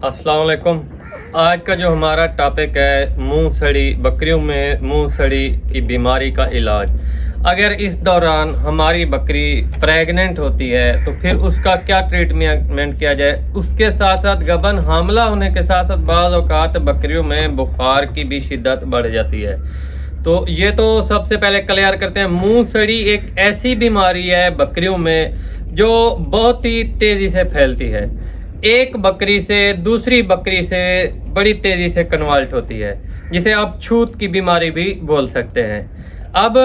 अस्सलाम वालेकुम। आज का जो हमारा टॉपिक है मुंह सड़ी बकरियों में मुंह सड़ी की बीमारी का इलाज। अगर इस दौरान हमारी बकरी प्रेग्नेंट होती है तो फिर उसका क्या ट्रीटमेंट किया जाए। उसके साथ साथ गबन हामला होने के साथ साथ बाज़ औक़ात बकरियों में बुखार की भी शिद्दत बढ़ जाती है। तो ये तो सबसे पहले क्लियर करते हैं। मुंह सड़ी एक ऐसी बीमारी है बकरियों में जो बहुत ही तेज़ी से फैलती है। एक बकरी से दूसरी बकरी से बड़ी तेज़ी से कन्वर्ट होती है, जिसे आप छूत की बीमारी भी बोल सकते हैं। अब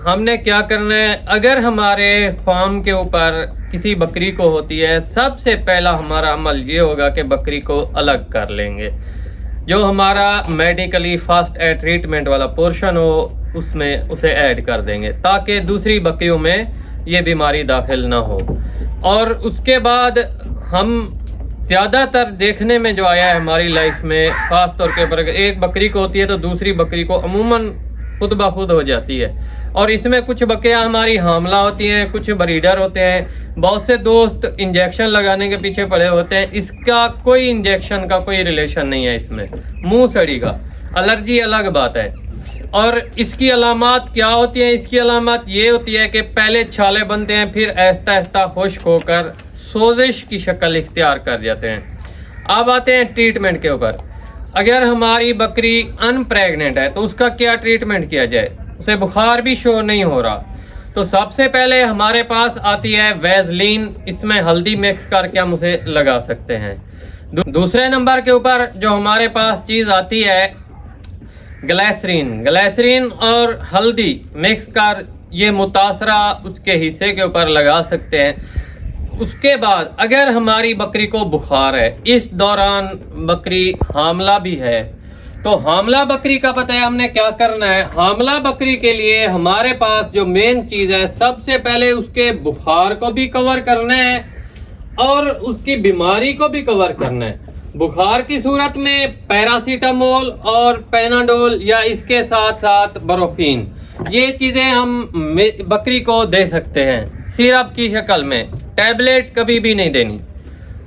हमने क्या करना है, अगर हमारे फार्म के ऊपर किसी बकरी को होती है, सबसे पहला हमारा अमल ये होगा कि बकरी को अलग कर लेंगे। जो हमारा मेडिकली फास्ट एड ट्रीटमेंट वाला पोर्शन हो उसमें उसे ऐड कर देंगे ताकि दूसरी बकरियों में ये बीमारी दाखिल ना हो। और उसके बाद हम ज़्यादातर देखने में जो आया है हमारी लाइफ में, ख़ास तौर के ऊपर एक बकरी को होती है तो दूसरी बकरी को अमूमन खुद ब खुद हो जाती है। और इसमें कुछ बकरियां हमारी हामला होती हैं, कुछ ब्रीडर होते हैं। बहुत से दोस्त इंजेक्शन लगाने के पीछे पड़े होते हैं। इसका कोई इंजेक्शन का कोई रिलेशन नहीं है इसमें। मुंह सड़ी का एलर्जी अलग बात है। और इसकी अलामत क्या होती है? इसकी अलामत ये होती है कि पहले छाले बनते हैं, फिर आहिस्ता आहिस्ता खुश्क होकर सोजिश की शक्ल इख्तियार कर जाते हैं। अब आते हैं ट्रीटमेंट के ऊपर। अगर हमारी बकरी अनप्रेग्नेंट है तो उसका क्या ट्रीटमेंट किया जाए? उसे बुखार भी शो नहीं हो रहा तो सबसे पहले हमारे पास आती है वैसलीन। इसमें हल्दी मिक्स करके हम उसे लगा सकते हैं। दूसरे नंबर के ऊपर जो हमारे पास चीज़ आती है ग्लिसरीन और हल्दी मिक्स कर ये मुतासरा उसके हिस्से के ऊपर लगा सकते हैं। उसके बाद अगर हमारी बकरी को बुखार है, इस दौरान बकरी हामला भी है, तो हामला बकरी का पता है हमने क्या करना है। हामला बकरी के लिए हमारे पास जो मेन चीज़ है, सबसे पहले उसके बुखार को भी कवर करना है और उसकी बीमारी को भी कवर करना है। बुखार की सूरत में पैरासीटामोल और पेनाडोल या इसके साथ साथ बरोफीन, ये चीज़ें हम बकरी को दे सकते हैं सिरप की शक्ल में। टैबलेट कभी भी नहीं देनी।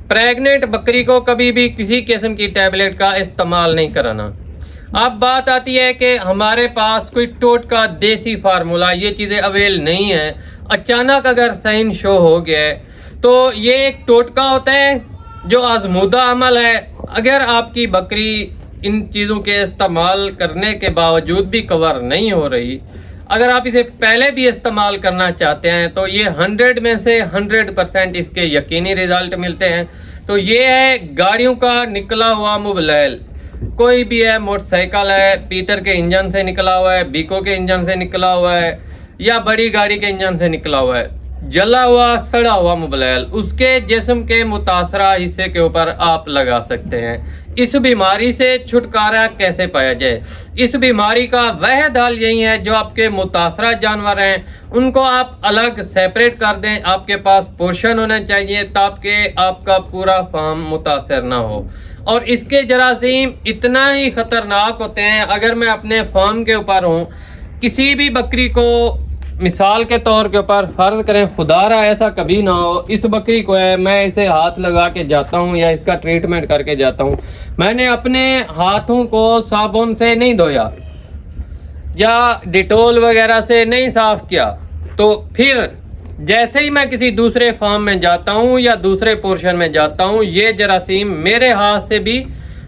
प्रेग्नेंट बकरी को कभी भी किसी किस्म की टैबलेट का इस्तेमाल नहीं कराना। अब बात आती है कि हमारे पास कोई टोटका देसी फार्मूला ये चीज़ें अवेल नहीं है। अचानक अगर साइन शो हो गया है तो ये एक टोटका होता है जो आजमूदा अमल है। अगर आपकी बकरी इन चीज़ों के इस्तेमाल करने के बावजूद भी कवर नहीं हो रही, अगर आप इसे पहले भी इस्तेमाल करना चाहते हैं तो ये 100 में से 100% इसके यकीनी रिजल्ट मिलते हैं। तो ये है गाड़ियों का निकला हुआ मोबाइल, कोई भी है, मोटरसाइकिल है, पीटर के इंजन से निकला हुआ है, बीको के इंजन से निकला हुआ है या बड़ी गाड़ी के इंजन से निकला हुआ है, जला हुआ सड़ा हुआ मोबाइल, उसके जिस्म के मुतासरा हिस्से के ऊपर आप लगा सकते हैं। इस बीमारी से छुटकारा कैसे पाया जाए? इस बीमारी का वह हल यही है, जो आपके मुतासरा जानवर हैं उनको आप अलग सेपरेट कर दें। आपके पास पोर्शन होना चाहिए ताकि आपका पूरा फार्म मुतासर ना हो। और इसके जरासीम इतना ही खतरनाक होते हैं, अगर मैं अपने फार्म के ऊपर हूँ, किसी भी बकरी को मिसाल के तौर के ऊपर फर्ज करें, खुदारा ऐसा कभी ना हो, इस बकरी को है मैं इसे हाथ लगा के जाता हूँ या इसका ट्रीटमेंट करके जाता हूँ, मैंने अपने हाथों को साबुन से नहीं धोया या डिटोल वगैरह से नहीं साफ किया, तो फिर जैसे ही मैं किसी दूसरे फार्म में जाता हूँ या दूसरे पोर्शन में जाता हूँ, ये जरासीम मेरे हाथ से भी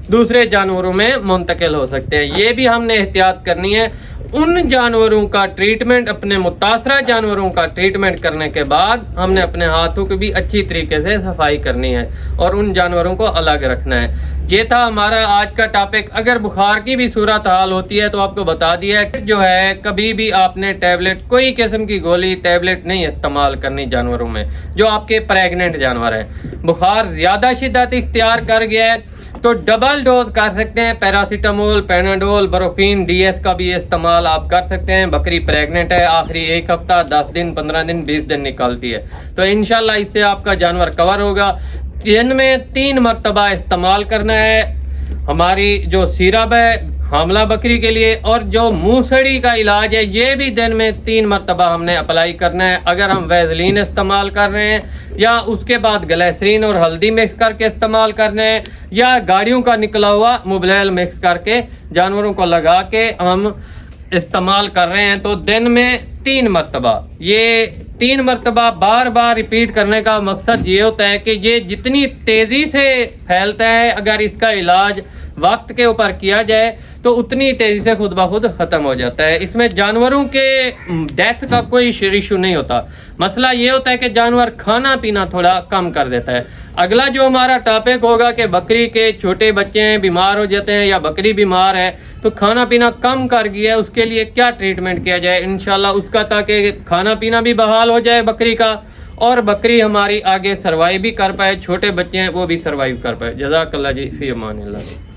दूसरे जानवरों में मुंतकिल हो सकते हैं। ये भी हमने एहतियात करनी है। उन जानवरों का ट्रीटमेंट, अपने मुतासरा जानवरों का ट्रीटमेंट करने के बाद हमने अपने हाथों की भी अच्छी तरीके से सफाई करनी है और उन जानवरों को अलग रखना है। ये था हमारा आज का टॉपिक। अगर बुखार की भी सूरत हाल होती है तो आपको बता दिया है, जो है कभी भी आपने टैबलेट, कोई किस्म की गोली टैबलेट नहीं इस्तेमाल करनी जानवरों में जो आपके प्रेग्नेंट जानवर हैं। बुखार ज़्यादा शिद्दत इख्तियार कर गया है तो डबल डोज कर सकते हैं। पैरासीटामोल, पेनाडोल, बरोफीन, डीएस का भी इस्तेमाल आप कर सकते हैं। बकरी प्रेग्नेंट है, आखिरी 1 हफ्ता, 10 दिन, 15 दिन, 20 दिन निकालती है तो इंशाल्लाह इससे आपका जानवर कवर होगा। दिन में 3 मरतबा इस्तेमाल करना है। हमारी जो सिरप है हामला बकरी के लिए, और जो मूसड़ी का इलाज है ये भी दिन में 3 मरतबा हमने अप्लाई करना है। अगर हम वैसलीन इस्तेमाल कर रहे हैं या उसके बाद ग्लिसरीन और हल्दी मिक्स करके इस्तेमाल कर रहे हैं या गाड़ियों का निकला हुआ मुबलैल मिक्स करके जानवरों को लगा के हम इस्तेमाल कर रहे हैं, तो दिन में 3 मरतबा, ये 3 मरतबा बार बार रिपीट करने का मकसद ये होता है कि ये जितनी तेज़ी से फैलता है, अगर इसका इलाज वक्त के ऊपर किया जाए तो उतनी तेज़ी से खुद ब खुद ख़त्म हो जाता है। इसमें जानवरों के डेथ का कोई इशू नहीं होता। मसला ये होता है कि जानवर खाना पीना थोड़ा कम कर देता है। अगला जो हमारा टॉपिक होगा कि बकरी के छोटे बच्चे हैं बीमार हो जाते हैं या बकरी बीमार है तो खाना पीना कम कर गया है, उसके लिए क्या ट्रीटमेंट किया जाए इंशाल्लाह उसका, ताकि खाना पीना भी बहाल हो जाए बकरी का और बकरी हमारी आगे सर्वाइव भी कर पाए, छोटे बच्चे हैं वो भी सर्वाइव कर पाए। जज़ाकल्लाह जी, फी अमानिल्लाह।